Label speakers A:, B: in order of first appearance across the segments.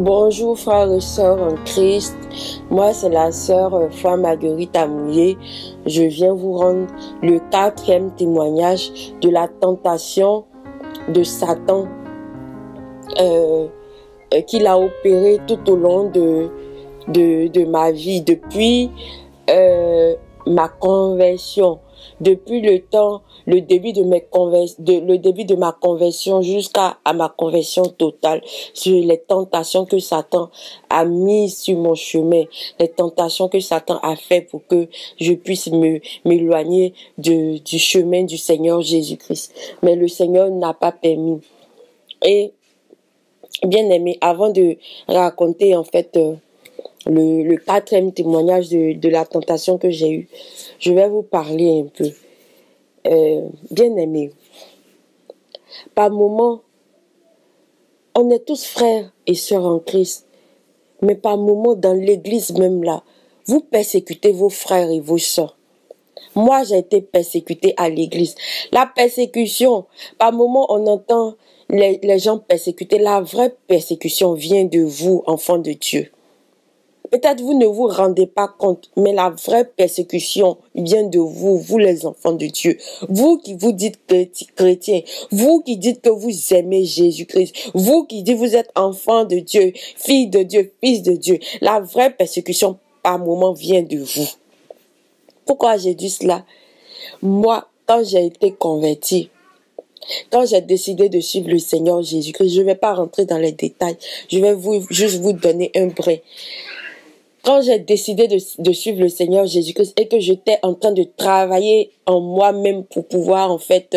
A: Bonjour frères et sœurs en Christ, moi c'est la sœur Foi Marguerite Amouillé. Je viens vous rendre le 4e témoignage de la tentation de Satan qu'il a opéré tout au long de ma vie, depuis ma conversion, depuis le début de ma conversion jusqu'à ma conversion totale, sur les tentations que Satan a mises sur mon chemin, les tentations que Satan a fait pour que je puisse m'éloigner du chemin du Seigneur Jésus-Christ. Mais le Seigneur n'a pas permis. Et bien aimé, avant de raconter en fait le 4e témoignage de la tentation que j'ai eue, je vais vous parler un peu. Bien aimé, par moments, on est tous frères et sœurs en Christ, mais par moments dans l'église même là, vous persécutez vos frères et vos sœurs. Moi, j'ai été persécutée à l'église. La persécution, par moments, on entend les gens persécuter. La vraie persécution vient de vous, enfants de Dieu. Peut-être vous ne vous rendez pas compte, mais la vraie persécution vient de vous, vous les enfants de Dieu. Vous qui vous dites chrétiens, vous qui dites que vous aimez Jésus-Christ, vous qui dites que vous êtes enfants de Dieu, filles de Dieu, fils de Dieu. La vraie persécution, par moment, vient de vous. Pourquoi j'ai dit cela? Moi, quand j'ai été convertie, quand j'ai décidé de suivre le Seigneur Jésus-Christ, je ne vais pas rentrer dans les détails, je vais juste vous donner un brin. Quand j'ai décidé de suivre le Seigneur Jésus-Christ et que j'étais en train de travailler en moi-même pour pouvoir en fait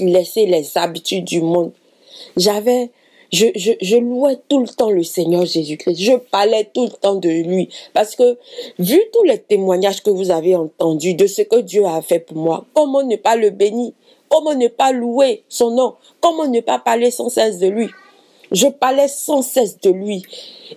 A: laisser les habitudes du monde, je louais tout le temps le Seigneur Jésus-Christ. Je parlais tout le temps de lui. Parce que, vu tous les témoignages que vous avez entendus de ce que Dieu a fait pour moi, comment ne pas le bénir? Comment ne pas louer son nom? Comment ne pas parler sans cesse de lui? Je parlais sans cesse de lui.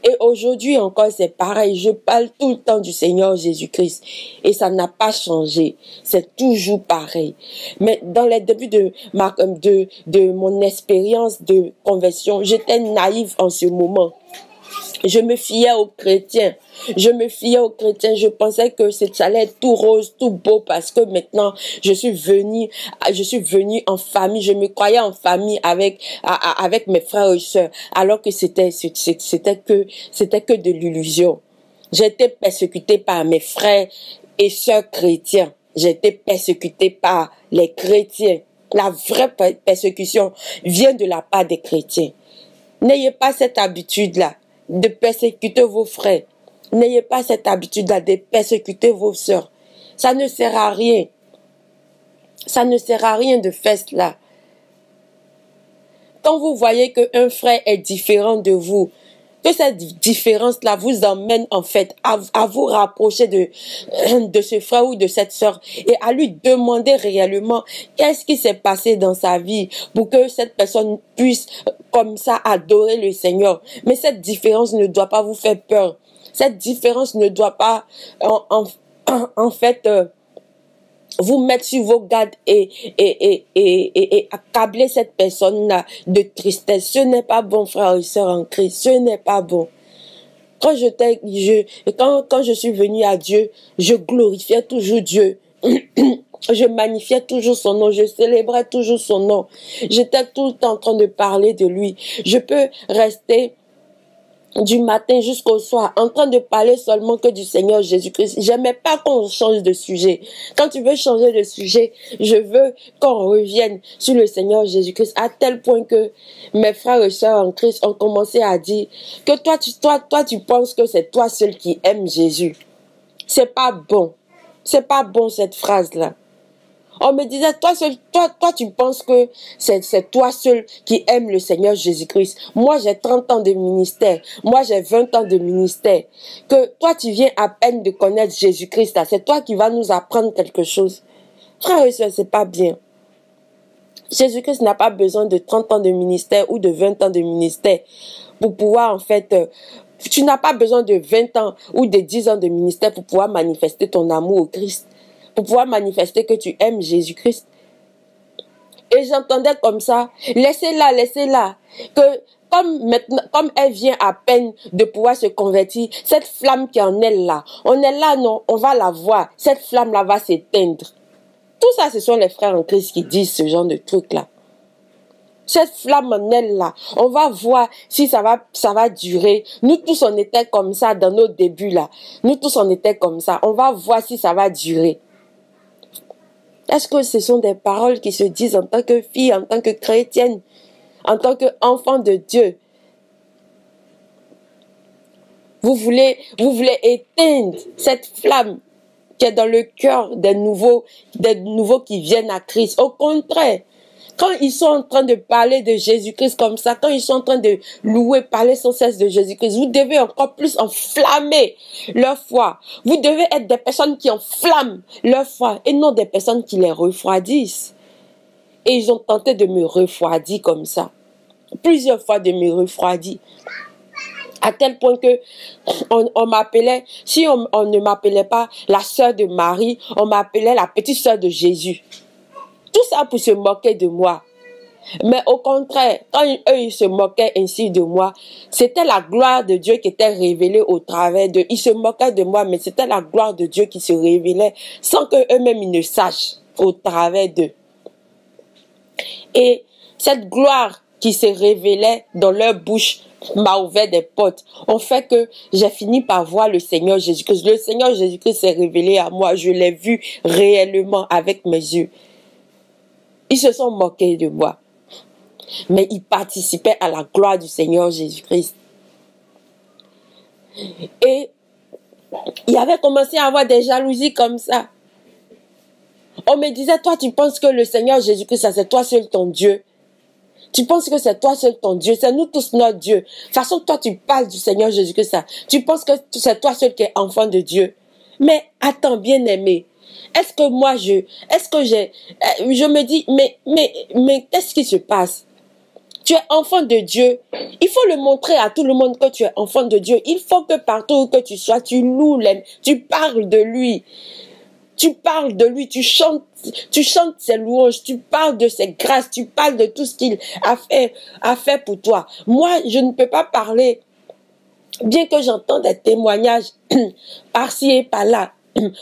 A: Et aujourd'hui encore, c'est pareil. Je parle tout le temps du Seigneur Jésus-Christ. Et ça n'a pas changé. C'est toujours pareil. Mais dans les débuts de mon expérience de conversion, j'étais naïve en ce moment. Je me fiais aux chrétiens. Je pensais que ça allait être tout rose, tout beau, parce que maintenant, je suis venue en famille. Je me croyais en famille avec mes frères et sœurs, alors que c'était que de l'illusion. J'ai été persécutée par mes frères et sœurs chrétiens. J'ai été persécutée par les chrétiens. La vraie persécution vient de la part des chrétiens. N'ayez pas cette habitude-là de persécuter vos frères. N'ayez pas cette habitude-là de persécuter vos sœurs. Ça ne sert à rien. Ça ne sert à rien de faire cela. Quand vous voyez qu'un frère est différent de vous, que cette différence-là vous emmène en fait à vous rapprocher de ce frère ou de cette sœur et à lui demander réellement qu'est-ce qui s'est passé dans sa vie pour que cette personne puisse comme ça adorer le Seigneur. Mais cette différence ne doit pas vous faire peur. Cette différence ne doit pas en fait vous mettre sur vos gardes et accabler cette personne-là de tristesse. Ce n'est pas bon, frères et sœurs en Christ. Ce n'est pas bon. Quand je suis venue à Dieu, je glorifiais toujours Dieu. Je magnifiais toujours son nom. Je célébrais toujours son nom. J'étais tout le temps en train de parler de lui. Je peux rester du matin jusqu'au soir, en train de parler seulement que du Seigneur Jésus-Christ. J'aimais pas qu'on change de sujet. Quand tu veux changer de sujet, je veux qu'on revienne sur le Seigneur Jésus-Christ, à tel point que mes frères et sœurs en Christ ont commencé à dire que toi tu penses que c'est toi seul qui aimes Jésus. C'est pas bon. C'est pas bon cette phrase-là. On me disait, toi, tu penses que c'est toi seul qui aime le Seigneur Jésus-Christ. Moi, j'ai 30 ans de ministère. Moi, j'ai 20 ans de ministère. Que toi, tu viens à peine de connaître Jésus-Christ. C'est toi qui vas nous apprendre quelque chose. Frère et sœur, c'est pas bien. Jésus-Christ n'a pas besoin de 30 ans de ministère ou de 20 ans de ministère pour pouvoir, en fait, tu n'as pas besoin de 20 ans ou de 10 ans de ministère pour pouvoir manifester ton amour au Christ. Pour pouvoir manifester que tu aimes Jésus-Christ. Et j'entendais comme ça, laissez-la. Que comme maintenant, comme elle vient à peine de pouvoir se convertir, cette flamme qui est en elle là, on est là, non, on va la voir, cette flamme là va s'éteindre. Tout ça, ce sont les frères en Christ qui disent ce genre de trucs là. Cette flamme en elle là, on va voir si ça va durer. Nous tous on était comme ça dans nos débuts là. Nous tous on était comme ça. On va voir si ça va durer. Est-ce que ce sont des paroles qui se disent en tant que fille, en tant que chrétienne, en tant qu'enfant de Dieu? Vous voulez éteindre cette flamme qui est dans le cœur des nouveaux qui viennent à Christ. Au contraire, quand ils sont en train de parler de Jésus-Christ comme ça, quand ils sont en train de louer, parler sans cesse de Jésus-Christ, vous devez encore plus enflammer leur foi. Vous devez être des personnes qui enflamment leur foi et non des personnes qui les refroidissent. Et ils ont tenté de me refroidir comme ça. Plusieurs fois de me refroidir. À tel point que on m'appelait, si on ne m'appelait pas la sœur de Marie, on m'appelait la petite sœur de Jésus. Tout ça pour se moquer de moi. Mais au contraire, quand eux ils se moquaient ainsi de moi, c'était la gloire de Dieu qui était révélée au travers d'eux. Ils se moquaient de moi, mais c'était la gloire de Dieu qui se révélait sans qu'eux-mêmes ils ne sachent au travers d'eux. Et cette gloire qui se révélait dans leur bouche m'a ouvert des portes. En fait que j'ai fini par voir le Seigneur Jésus-Christ. Le Seigneur Jésus-Christ s'est révélé à moi. Je l'ai vu réellement avec mes yeux. Ils se sont moqués de moi. Mais ils participaient à la gloire du Seigneur Jésus-Christ. Et il y avait commencé à avoir des jalousies comme ça. On me disait, toi tu penses que le Seigneur Jésus-Christ, c'est toi seul ton Dieu. Tu penses que c'est toi seul ton Dieu, c'est nous tous notre Dieu. De toute façon, toi tu parles du Seigneur Jésus-Christ, tu penses que c'est toi seul qui es enfant de Dieu. Mais attends, bien-aimé. Est-ce que moi, je me dis, mais qu'est-ce qui se passe? Tu es enfant de Dieu. Il faut le montrer à tout le monde que tu es enfant de Dieu. Il faut que partout où que tu sois, tu loues, tu parles de lui. Tu parles de lui, tu chantes ses louanges, tu parles de ses grâces, tu parles de tout ce qu'il a fait pour toi. Moi, je ne peux pas parler, bien que j'entende des témoignages par-ci et par-là.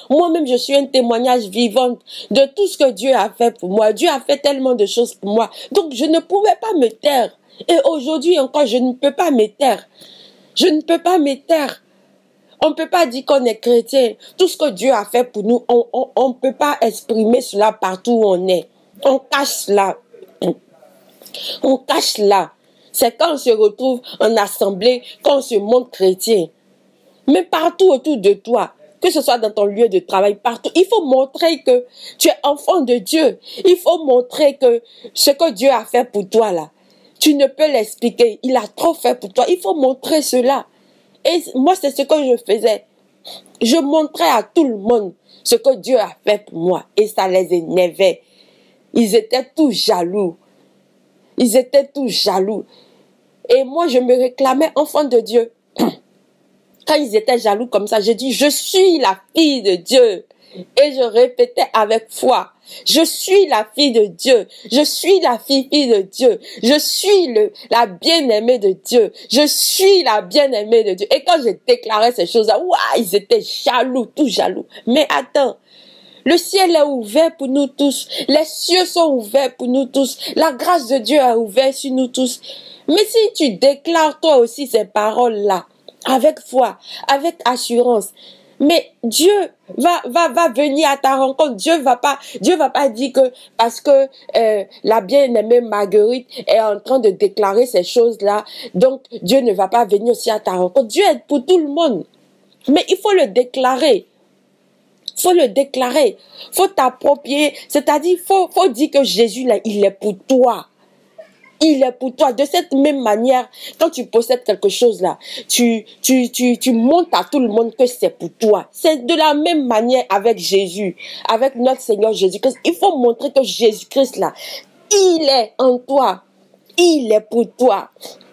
A: Moi-même, je suis un témoignage vivant de tout ce que Dieu a fait pour moi. Dieu a fait tellement de choses pour moi. Donc, je ne pouvais pas me taire. Et aujourd'hui encore, je ne peux pas me taire. Je ne peux pas me taire. On ne peut pas dire qu'on est chrétien. Tout ce que Dieu a fait pour nous, on ne peut pas exprimer cela partout où on est. On cache cela. On cache cela. C'est quand on se retrouve en assemblée, quand on se montre chrétien. Mais partout autour de toi, que ce soit dans ton lieu de travail, partout, il faut montrer que tu es enfant de Dieu. Il faut montrer que ce que Dieu a fait pour toi là, tu ne peux l'expliquer. Il a trop fait pour toi. Il faut montrer cela. Et moi, c'est ce que je faisais. Je montrais à tout le monde ce que Dieu a fait pour moi. Et ça les énervait. Ils étaient tous jaloux. Ils étaient tous jaloux. Et moi, je me réclamais enfant de Dieu. Quand ils étaient jaloux comme ça, j'ai dit, je suis la fille de Dieu. Et je répétais avec foi, je suis la fille de Dieu. Je suis la fille de Dieu. Je suis la bien-aimée de Dieu. Je suis la bien-aimée de Dieu. Et quand je déclarais ces choses-là, ouah, ils étaient jaloux, tout jaloux. Mais attends, le ciel est ouvert pour nous tous. Les cieux sont ouverts pour nous tous. La grâce de Dieu est ouverte sur nous tous. Mais si tu déclares toi aussi ces paroles-là, avec foi, avec assurance, mais Dieu va venir à ta rencontre. Dieu va pas dire que parce que la bien-aimée Marguerite est en train de déclarer ces choses-là, donc Dieu ne va pas venir aussi à ta rencontre. Dieu est pour tout le monde. Mais il faut le déclarer. Faut le déclarer. Faut t'approprier. C'est-à-dire, faut dire que Jésus, là, il est pour toi. Il est pour toi. De cette même manière, quand tu possèdes quelque chose là, tu montres à tout le monde que c'est pour toi. C'est de la même manière avec Jésus, avec notre Seigneur Jésus-Christ. Il faut montrer que Jésus-Christ là, il est en toi. Il est pour toi.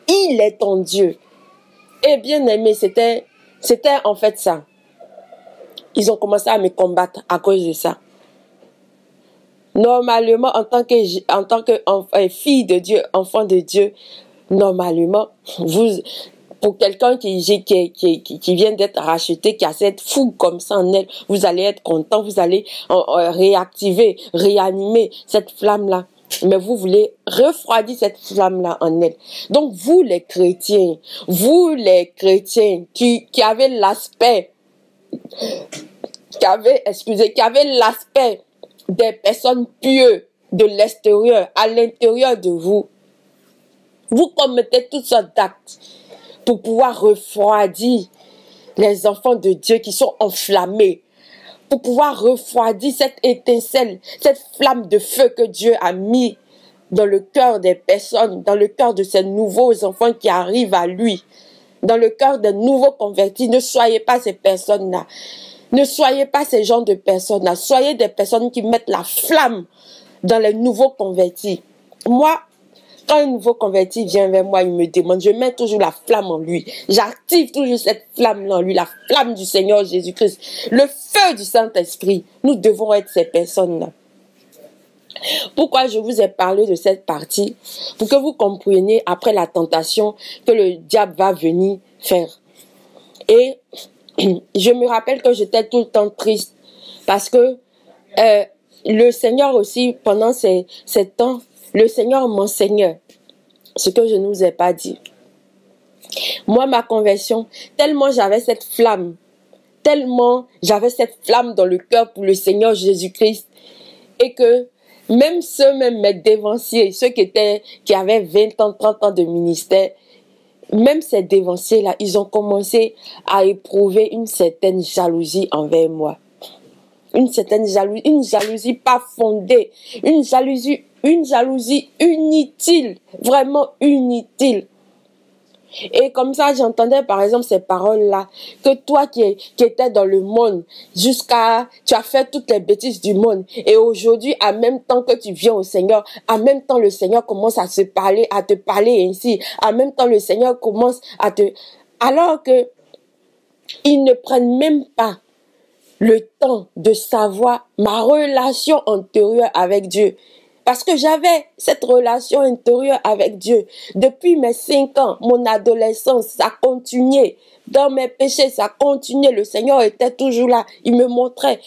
A: Il est ton Dieu. Et bien aimé, c'était en fait ça. Ils ont commencé à me combattre à cause de ça. Normalement, en tant que fille de Dieu, enfant de Dieu, normalement, pour quelqu'un qui vient d'être racheté, qui a cette fougue comme ça en elle, vous allez être content, vous allez réactiver, réanimer cette flamme-là. Mais vous voulez refroidir cette flamme-là en elle. Donc vous les chrétiens qui avez l'aspect, qui avaient l'aspect des personnes pieuses de l'extérieur à l'intérieur de vous, vous commettez toutes sortes d'actes pour pouvoir refroidir les enfants de Dieu qui sont enflammés, pour pouvoir refroidir cette étincelle, cette flamme de feu que Dieu a mis dans le cœur des personnes, dans le cœur de ces nouveaux enfants qui arrivent à lui, dans le cœur des nouveaux convertis. Ne soyez pas ces personnes-là. Ne soyez pas ces genres de personnes-là. Soyez des personnes qui mettent la flamme dans les nouveaux convertis. Moi, quand un nouveau converti vient vers moi, il me demande, je mets toujours la flamme en lui. J'active toujours cette flamme en lui, la flamme du Seigneur Jésus-Christ, le feu du Saint-Esprit. Nous devons être ces personnes-là. Pourquoi je vous ai parlé de cette partie? Pour que vous compreniez après la tentation que le diable va venir faire. Et je me rappelle que j'étais tout le temps triste parce que le Seigneur aussi, pendant ces temps, le Seigneur m'enseignait ce que je ne vous ai pas dit. Moi, ma conversion, tellement j'avais cette flamme dans le cœur pour le Seigneur Jésus-Christ, et que même mes dévanciers, ceux qui avaient 20 ans, 30 ans de ministère, même ces dévanciers-là, ils ont commencé à éprouver une certaine jalousie envers moi. Une certaine jalousie, une jalousie pas fondée, une jalousie inutile, vraiment inutile. Et comme ça, j'entendais par exemple ces paroles-là, que toi qui étais dans le monde, tu as fait toutes les bêtises du monde, et aujourd'hui, en même temps que tu viens au Seigneur, en même temps le Seigneur commence à te parler ainsi, en même temps le Seigneur commence alors que ils ne prennent même pas le temps de savoir ma relation antérieure avec Dieu. Parce que j'avais cette relation intérieure avec Dieu. Depuis mes 5 ans, mon adolescence, ça continuait. Dans mes péchés, ça continuait. Le Seigneur était toujours là. Il me montrait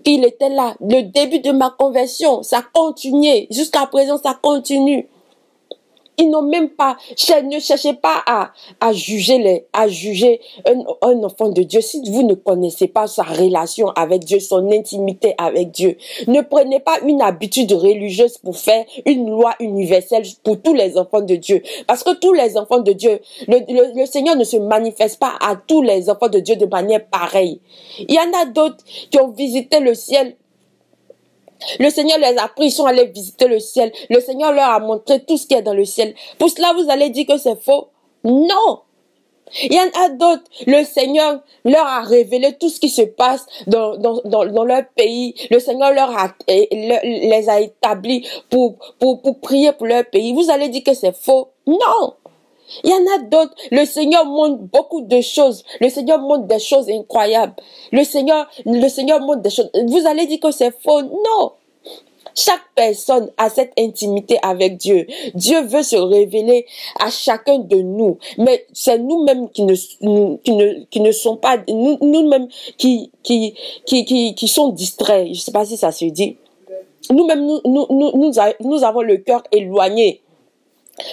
A: qu'il était là. Le début de ma conversion, ça continuait. Jusqu'à présent, ça continue. Ils n'ont même pas, ne cherchez pas à juger un enfant de Dieu. Si vous ne connaissez pas sa relation avec Dieu, son intimité avec Dieu, ne prenez pas une habitude religieuse pour faire une loi universelle pour tous les enfants de Dieu. Parce que tous les enfants de Dieu, le Seigneur ne se manifeste pas à tous les enfants de Dieu de manière pareille. Il y en a d'autres qui ont visité le ciel. Le Seigneur les a pris, ils sont allés visiter le ciel. Le Seigneur leur a montré tout ce qui est dans le ciel. Pour cela, vous allez dire que c'est faux? Non! Il y en a d'autres, le Seigneur leur a révélé tout ce qui se passe dans leur pays. Le Seigneur les a établis pour prier pour leur pays. Vous allez dire que c'est faux? Non! Il y en a d'autres, le Seigneur montre beaucoup de choses. Le Seigneur montre des choses incroyables. Le Seigneur montre des choses. Vous allez dire que c'est faux? Non. Chaque personne a cette intimité avec Dieu. Dieu veut se révéler à chacun de nous. Mais c'est nous-mêmes qui ne sont pas, nous-mêmes qui sont distraits. Je ne sais pas si ça se dit. Nous-mêmes, nous avons le cœur éloigné.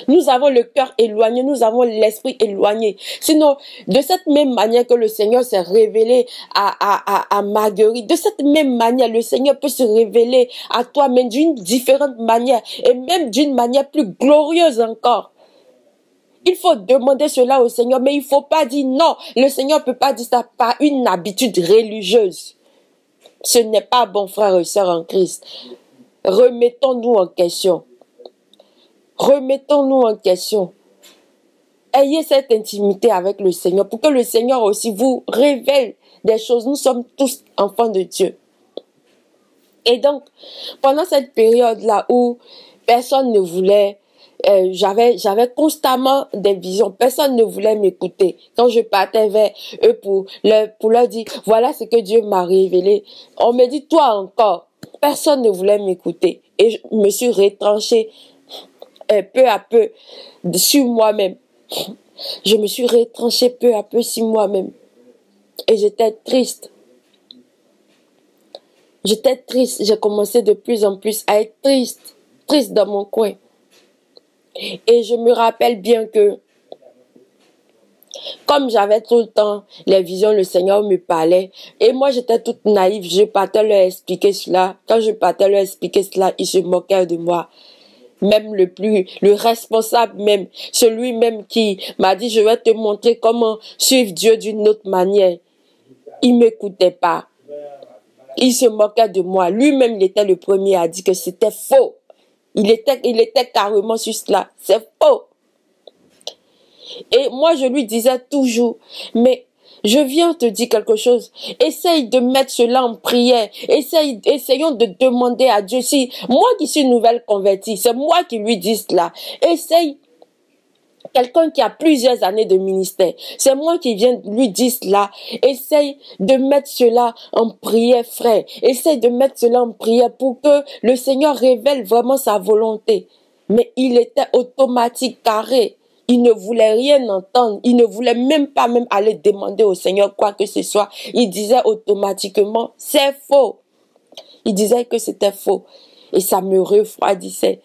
A: Nous avons le cœur éloigné, nous avons l'esprit éloigné. Sinon, de cette même manière que le Seigneur s'est révélé à Marguerite, de cette même manière, le Seigneur peut se révéler à toi, mais d'une différente manière, et même d'une manière plus glorieuse encore. Il faut demander cela au Seigneur, mais il ne faut pas dire non. Le Seigneur ne peut pas dire ça par une habitude religieuse. Ce n'est pas bon, frères et sœurs en Christ. Remettons-nous en question. Remettons-nous en question. Ayez cette intimité avec le Seigneur pour que le Seigneur aussi vous révèle des choses. Nous sommes tous enfants de Dieu. Et donc, pendant cette période-là où personne ne voulait, j'avais constamment des visions. Personne ne voulait m'écouter. Quand je partais vers eux pour leur dire, voilà ce que Dieu m'a révélé. On me dit, toi encore. Personne ne voulait m'écouter. Et je me suis retranchée. peu à peu sur moi-même. Je me suis retranchée peu à peu sur moi-même. Et j'étais triste. J'étais triste. J'ai commencé de plus en plus à être triste. Triste dans mon coin. Et je me rappelle bien que, comme j'avais tout le temps les visions, le Seigneur me parlait. Et moi, j'étais toute naïve. Je partais leur expliquer cela. Quand je partais leur expliquer cela, ils se moquaient de moi. Même le responsable même, celui même qui m'a dit, je vais te montrer comment suivre Dieu d'une autre manière. Il m'écoutait pas. Il se moquait de moi. Lui-même, il était le premier à dire que c'était faux. Il était carrément sur cela. C'est faux. Et moi, je lui disais toujours, mais je viens te dire quelque chose. Essaye de mettre cela en prière. Essayons de demander à Dieu. Si moi qui suis nouvelle convertie, c'est moi qui lui dis cela. Essaye. Quelqu'un qui a plusieurs années de ministère, c'est moi qui viens lui dire cela. Essaye de mettre cela en prière, frère. Essaye de mettre cela en prière pour que le Seigneur révèle vraiment sa volonté. Mais il était automatique, carré. Il ne voulait rien entendre. Il ne voulait même pas aller demander au Seigneur quoi que ce soit. Il disait automatiquement, c'est faux. Il disait que c'était faux. Et ça me refroidissait.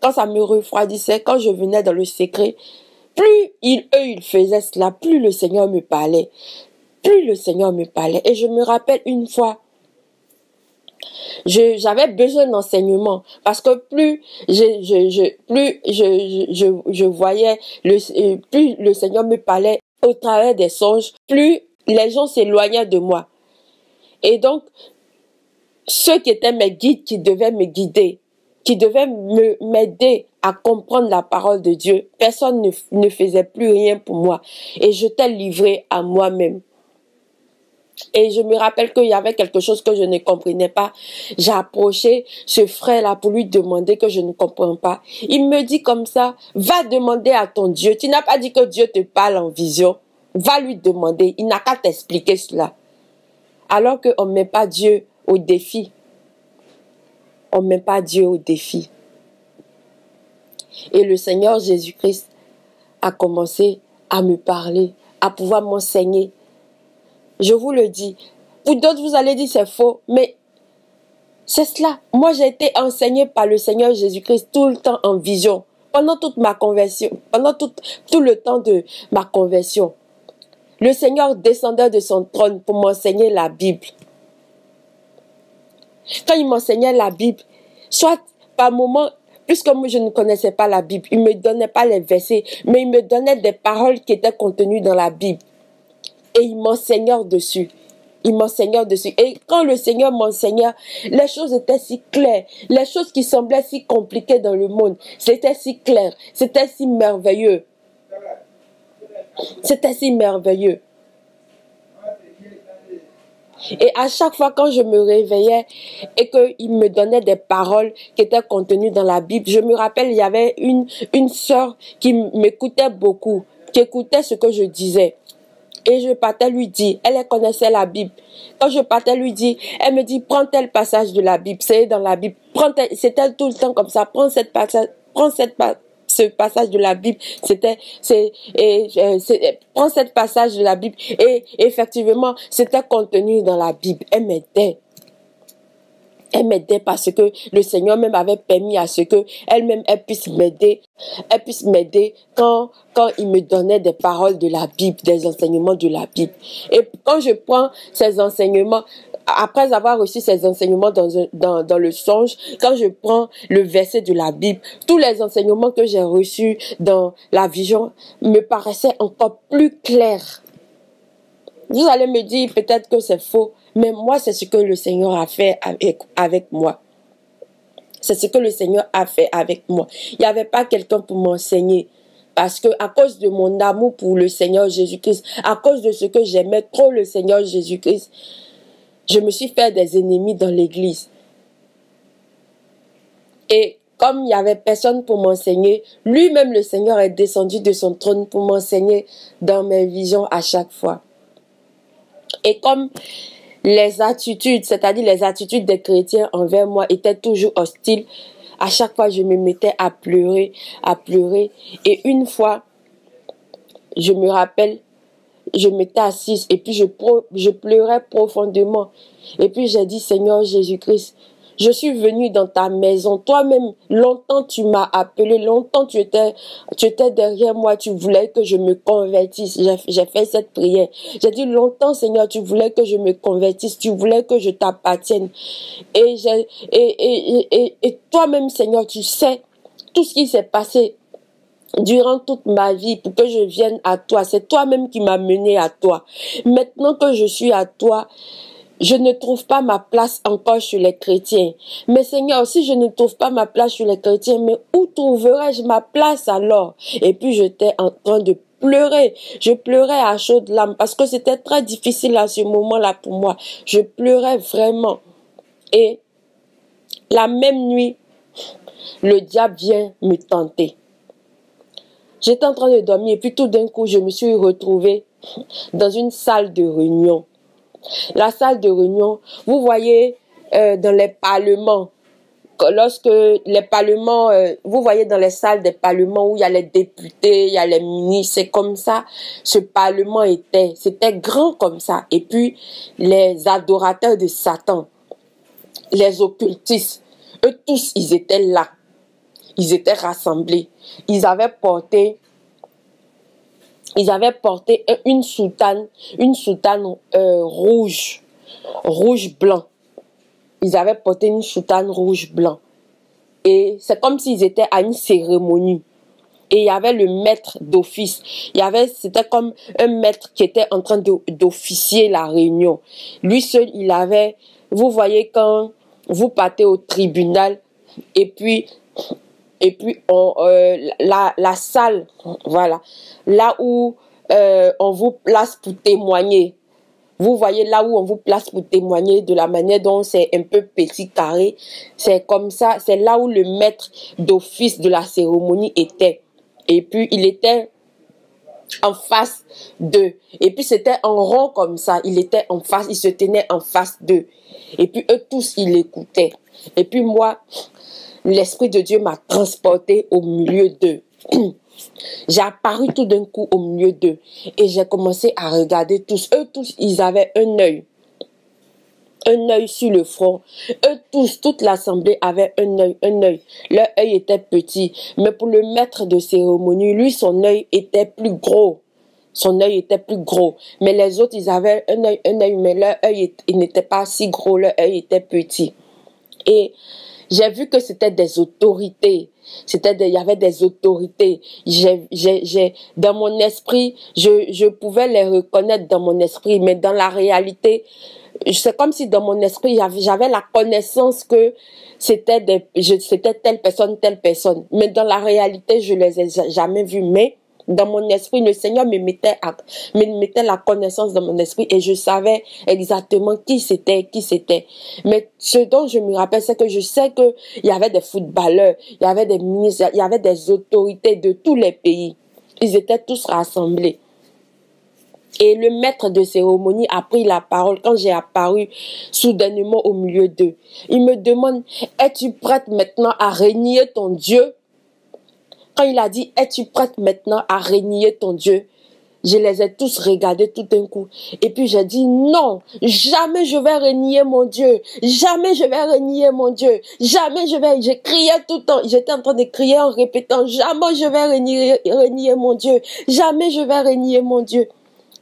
A: Quand ça me refroidissait, quand je venais dans le secret, plus ils faisaient cela, plus le Seigneur me parlait. Plus le Seigneur me parlait. Et je me rappelle une fois, j'avais besoin d'enseignement parce que plus je voyais, plus le Seigneur me parlait au travers des songes, plus les gens s'éloignaient de moi. Et donc, ceux qui étaient mes guides, qui devaient me guider, qui devaient m'aider à comprendre la parole de Dieu, personne ne faisait plus rien pour moi. Et j'étais livrée à moi-même. Et je me rappelle qu'il y avait quelque chose que je ne comprenais pas. J'ai approché ce frère-là pour lui demander que je ne comprends pas. Il me dit comme ça, va demander à ton Dieu. Tu n'as pas dit que Dieu te parle en vision. Va lui demander. Il n'a qu'à t'expliquer cela. Alors qu'on ne met pas Dieu au défi. On ne met pas Dieu au défi. Et le Seigneur Jésus-Christ a commencé à me parler, à pouvoir m'enseigner. Je vous le dis. Pour d'autres, vous allez dire c'est faux, mais c'est cela. Moi, j'ai été enseignée par le Seigneur Jésus-Christ tout le temps en vision. Pendant toute ma conversion, pendant tout le temps de ma conversion. Le Seigneur descendait de son trône pour m'enseigner la Bible. Quand il m'enseignait la Bible, soit par moment, puisque moi je ne connaissais pas la Bible, il ne me donnait pas les versets, mais il me donnait des paroles qui étaient contenues dans la Bible. Et il m'enseignait dessus. Il m'enseignait dessus. Et quand le Seigneur m'enseignait, les choses étaient si claires. Les choses qui semblaient si compliquées dans le monde, c'était si clair. C'était si merveilleux. C'était si merveilleux. Et à chaque fois quand je me réveillais et qu'il me donnait des paroles qui étaient contenues dans la Bible, je me rappelle, il y avait une sœur qui m'écoutait beaucoup, qui écoutait ce que je disais. Et je partais lui dire, elle connaissait la Bible. Quand je partais lui dire, elle me dit, prends tel passage de la Bible, c'est dans la Bible. C'était tout le temps comme ça, prends ce passage de la Bible, prends cette passage de la Bible, et effectivement, c'était contenu dans la Bible. Elle m'aidait. Elle m'aidait parce que le Seigneur même avait permis à ce que elle-même, elle puisse m'aider. Elle puisse m'aider quand il me donnait des paroles de la Bible, des enseignements de la Bible. Et quand je prends ces enseignements, après avoir reçu ces enseignements dans le songe, quand je prends le verset de la Bible, tous les enseignements que j'ai reçus dans la vision me paraissaient encore plus clairs. Vous allez me dire peut-être que c'est faux, mais moi, c'est ce que le Seigneur a fait avec moi. C'est ce que le Seigneur a fait avec moi. Il n'y avait pas quelqu'un pour m'enseigner. Parce que à cause de mon amour pour le Seigneur Jésus-Christ, à cause de ce que j'aimais trop le Seigneur Jésus-Christ, je me suis fait des ennemis dans l'église. Et comme il n'y avait personne pour m'enseigner, lui-même le Seigneur est descendu de son trône pour m'enseigner dans mes visions à chaque fois. Et comme les attitudes, c'est-à-dire les attitudes des chrétiens envers moi étaient toujours hostiles, À chaque fois, je me mettais à pleurer, à pleurer. Et une fois, je me rappelle, je m'étais assise et puis je pleurais profondément. Et puis j'ai dit, Seigneur Jésus-Christ, je suis venue dans ta maison. Toi-même, longtemps tu m'as appelé, longtemps tu étais derrière moi, tu voulais que je me convertisse. J'ai fait cette prière. J'ai dit, longtemps Seigneur, tu voulais que je me convertisse, tu voulais que je t'appartienne. Et toi-même Seigneur, tu sais tout ce qui s'est passé durant toute ma vie pour que je vienne à toi. C'est toi-même qui m'as mené à toi. Maintenant que je suis à toi, je ne trouve pas ma place encore chez les chrétiens. Mais Seigneur, si je ne trouve pas ma place chez les chrétiens, mais où trouverai-je ma place alors? Et puis j'étais en train de pleurer. Je pleurais à chaudes larmes parce que c'était très difficile à ce moment-là pour moi. Je pleurais vraiment. Et la même nuit, le diable vient me tenter. J'étais en train de dormir et puis tout d'un coup, je me suis retrouvée dans une salle de réunion. La salle de réunion, vous voyez dans les parlements, lorsque les parlements, vous voyez dans les salles des parlements où il y a les députés, il y a les ministres, c'est comme ça, ce parlement c'était grand comme ça. Et puis, les adorateurs de Satan, les occultistes, eux tous, ils étaient là. Ils étaient rassemblés. Ils avaient porté une soutane rouge blanc. Ils avaient porté une soutane rouge blanc. Et c'est comme s'ils étaient à une cérémonie. Et il y avait le maître d'office. C'était comme un maître qui était en train d'officier la réunion. Lui seul, vous voyez quand vous partez au tribunal et puis la salle, voilà, là où on vous place pour témoigner. Vous voyez là où on vous place pour témoigner, de la manière dont c'est un peu petit carré. C'est comme ça, c'est là où le maître d'office de la cérémonie était. Et puis il était en face d'eux. Et puis c'était en rond comme ça. Il était en face, il se tenait en face d'eux. Et puis eux tous, ils l'écoutaient. Et puis moi, l'Esprit de Dieu m'a transporté au milieu d'eux. J'ai apparu tout d'un coup au milieu d'eux. Et j'ai commencé à regarder tous. Eux tous, ils avaient un œil. Un œil sur le front. Eux tous, toute l'assemblée avait un œil, un œil. Leur œil était petit. Mais pour le maître de cérémonie, lui, son œil était plus gros. Son œil était plus gros. Mais les autres, ils avaient un œil, mais leur œil, il n'était pas si gros. Leur œil était petit. Et j'ai vu que c'était des autorités. Il y avait des autorités. Dans mon esprit, je pouvais les reconnaître dans mon esprit, mais dans la réalité, c'est comme si dans mon esprit, j'avais la connaissance que c'était telle personne. Mais dans la réalité, je les ai jamais vus. Mais dans mon esprit, le Seigneur me mettait la connaissance dans mon esprit et je savais exactement qui c'était. Mais ce dont je me rappelle, c'est que je sais que il y avait des footballeurs, il y avait des ministres, il y avait des autorités de tous les pays. Ils étaient tous rassemblés. Et le maître de cérémonie a pris la parole quand j'ai apparu soudainement au milieu d'eux. Il me demande, es-tu prête maintenant à régner ton Dieu? Quand il a dit, es-tu prête maintenant à régner ton Dieu? Je les ai tous regardés tout d'un coup. Et puis j'ai dit, non, jamais je vais régner mon Dieu. Jamais je vais régner mon Dieu. Jamais je vais. J'ai crié tout le temps. J'étais en train de crier en répétant, jamais je vais régner mon Dieu. Jamais je vais régner mon Dieu.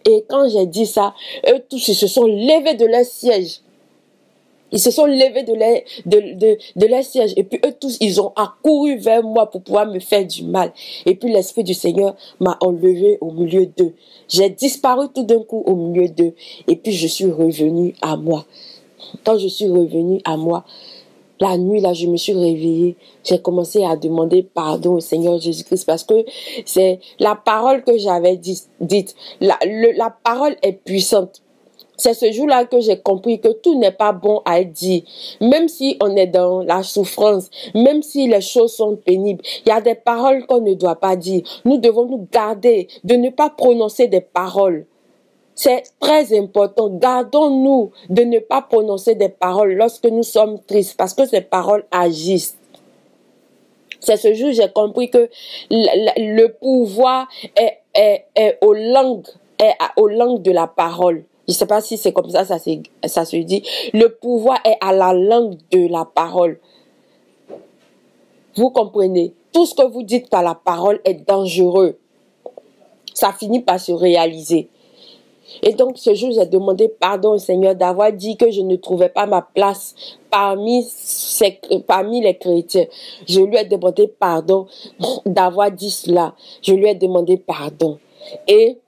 A: Et quand j'ai dit ça, eux tous, ils se sont levés de leur siège. Ils se sont levés de leur siège. Et puis eux tous, ils ont accouru vers moi pour pouvoir me faire du mal. Et puis l'Esprit du Seigneur m'a enlevé au milieu d'eux. J'ai disparu tout d'un coup au milieu d'eux. Et puis je suis revenue à moi. Quand je suis revenue à moi, la nuit, là, je me suis réveillée. J'ai commencé à demander pardon au Seigneur Jésus-Christ parce que c'est la parole que j'avais dite. La parole est puissante. C'est ce jour-là que j'ai compris que tout n'est pas bon à être dit. Même si on est dans la souffrance, même si les choses sont pénibles, il y a des paroles qu'on ne doit pas dire. Nous devons nous garder de ne pas prononcer des paroles. C'est très important. Gardons-nous de ne pas prononcer des paroles lorsque nous sommes tristes parce que ces paroles agissent. C'est ce jour j'ai compris que le pouvoir est aux langues, aux langues de la parole. Je ne sais pas si c'est comme ça se dit. Le pouvoir est à la langue de la parole. Vous comprenez? Tout ce que vous dites par la parole est dangereux. Ça finit par se réaliser. Et donc, ce jour, j'ai demandé pardon au Seigneur d'avoir dit que je ne trouvais pas ma place parmi les chrétiens. Je lui ai demandé pardon d'avoir dit cela. Je lui ai demandé pardon. Et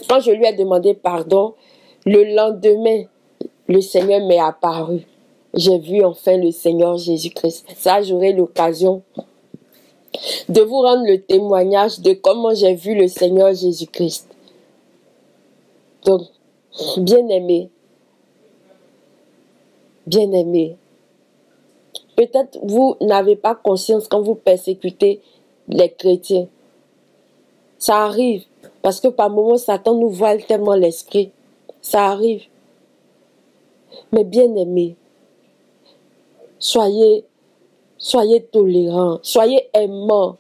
A: quand je lui ai demandé pardon, le lendemain, le Seigneur m'est apparu. J'ai vu enfin le Seigneur Jésus-Christ. Ça, j'aurai l'occasion de vous rendre le témoignage de comment j'ai vu le Seigneur Jésus-Christ. Donc, bien-aimé, peut-être vous n'avez pas conscience quand vous persécutez les chrétiens. Ça arrive, parce que par moments, Satan nous voile tellement l'esprit. Ça arrive. Mais bien-aimé, soyez tolérants, soyez aimants.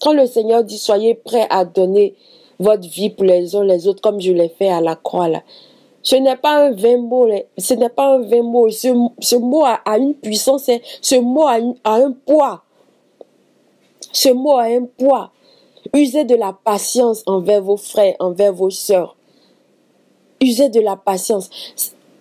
A: Quand le Seigneur dit soyez prêts à donner votre vie pour les uns les autres comme je l'ai fait à la croix là. Ce n'est pas un vain mot, ce n'est pas un vain mot. Ce mot a une puissance, ce mot a un poids. Ce mot a un poids. Usez de la patience envers vos frères, envers vos sœurs. Usez de la patience.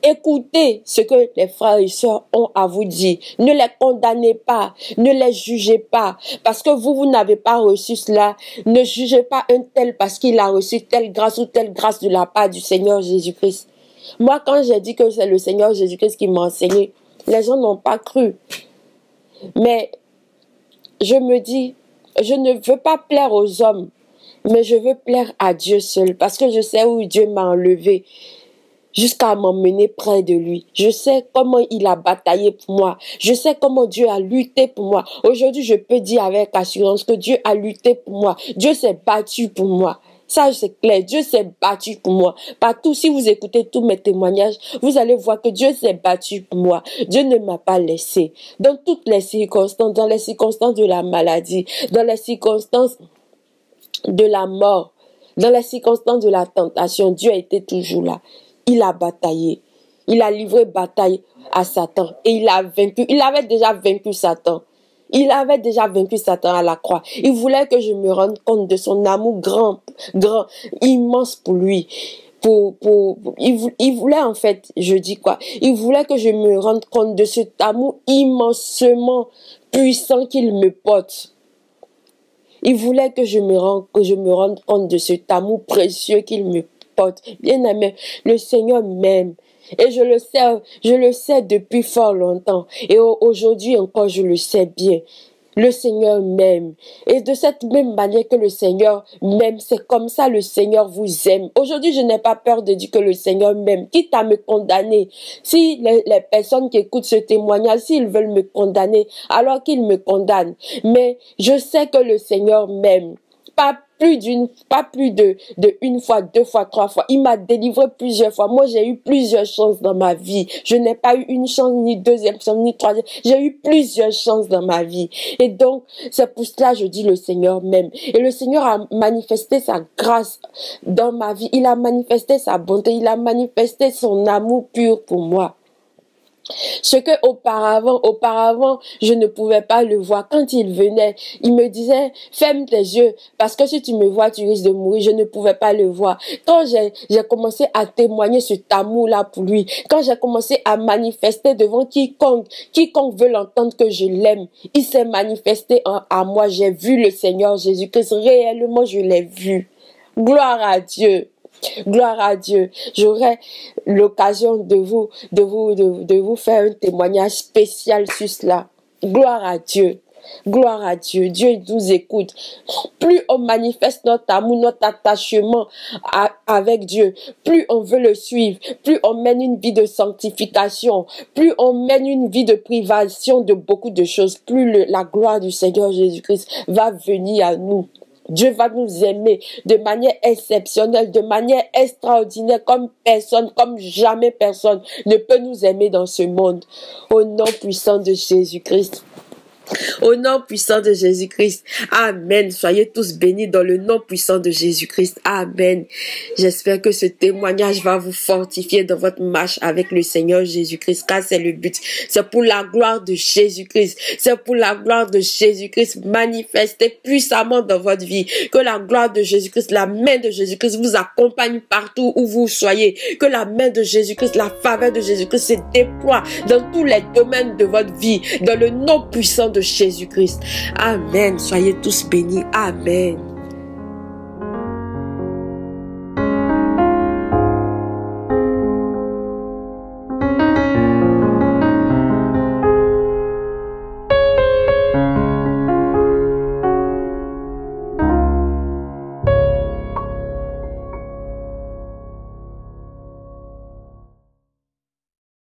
A: Écoutez ce que les frères et sœurs ont à vous dire. Ne les condamnez pas, ne les jugez pas. Parce que vous n'avez pas reçu cela. Ne jugez pas un tel parce qu'il a reçu telle grâce ou telle grâce de la part du Seigneur Jésus-Christ. Moi, quand j'ai dit que c'est le Seigneur Jésus-Christ qui m'a enseigné, les gens n'ont pas cru. Mais je me dis, je ne veux pas plaire aux hommes, mais je veux plaire à Dieu seul. Parce que je sais où Dieu m'a enlevé jusqu'à m'emmener près de lui. Je sais comment il a bataillé pour moi. Je sais comment Dieu a lutté pour moi. Aujourd'hui, je peux dire avec assurance que Dieu a lutté pour moi. Dieu s'est battu pour moi. Ça, c'est clair. Dieu s'est battu pour moi. Partout, si vous écoutez tous mes témoignages, vous allez voir que Dieu s'est battu pour moi. Dieu ne m'a pas laissé. Dans toutes les circonstances, dans les circonstances de la maladie, dans les circonstances de la mort, dans les circonstances de la tentation, Dieu a été toujours là. Il a bataillé. Il a livré bataille à Satan. Et il a vaincu. Il avait déjà vaincu Satan. Il avait déjà vaincu Satan à la croix. Il voulait que je me rende compte de son amour grand, immense pour lui. Il voulait en fait, je dis quoi? Il voulait que je me rende compte de cet amour immensement puissant qu'il me porte. Il voulait que je me rende compte de cet amour précieux qu'il me porte. Bien aimé, le Seigneur m'aime. Et je le sais depuis fort longtemps. Et aujourd'hui encore, je le sais bien. Le Seigneur m'aime. Et de cette même manière que le Seigneur m'aime, c'est comme ça le Seigneur vous aime. Aujourd'hui, je n'ai pas peur de dire que le Seigneur m'aime, quitte à me condamner. Si les personnes qui écoutent ce témoignage, s'ils veulent me condamner, alors qu'ils me condamnent. Mais je sais que le Seigneur m'aime. Pas plus de une fois, deux fois, trois fois. Il m'a délivré plusieurs fois. Moi, j'ai eu plusieurs chances dans ma vie. Je n'ai pas eu une chance, ni deuxième chance, ni troisième. J'ai eu plusieurs chances dans ma vie. Et donc, c'est pour cela que je dis le Seigneur m'aime. Et le Seigneur a manifesté sa grâce dans ma vie. Il a manifesté sa bonté. Il a manifesté son amour pur pour moi. Ce que auparavant, je ne pouvais pas le voir. Quand il venait, il me disait, ferme tes yeux, parce que si tu me vois, tu risques de mourir. Je ne pouvais pas le voir. Quand j'ai commencé à témoigner cet amour-là pour lui, quand j'ai commencé à manifester devant quiconque veut l'entendre que je l'aime, il s'est manifesté à moi. J'ai vu le Seigneur Jésus-Christ. Réellement, je l'ai vu. Gloire à Dieu. Gloire à Dieu. J'aurai l'occasion de vous faire un témoignage spécial sur cela. Gloire à Dieu. Gloire à Dieu. Dieu nous écoute. Plus on manifeste notre amour, notre attachement avec Dieu, plus on veut le suivre, plus on mène une vie de sanctification, plus on mène une vie de privation de beaucoup de choses, plus la gloire du Seigneur Jésus-Christ va venir à nous. Dieu va nous aimer de manière exceptionnelle, de manière extraordinaire, comme jamais personne ne peut nous aimer dans ce monde. Au nom puissant de Jésus-Christ. Au nom puissant de Jésus-Christ. Amen. Soyez tous bénis dans le nom puissant de Jésus-Christ. Amen. J'espère que ce témoignage va vous fortifier dans votre marche avec le Seigneur Jésus-Christ, car c'est le but. C'est pour la gloire de Jésus-Christ. C'est pour la gloire de Jésus-Christ manifestée puissamment dans votre vie. Que la gloire de Jésus-Christ, la main de Jésus-Christ vous accompagne partout où vous soyez. Que la main de Jésus-Christ, la faveur de Jésus-Christ se déploie dans tous les domaines de votre vie, dans le nom puissant de Jésus-Christ. Amen. Soyez tous bénis. Amen.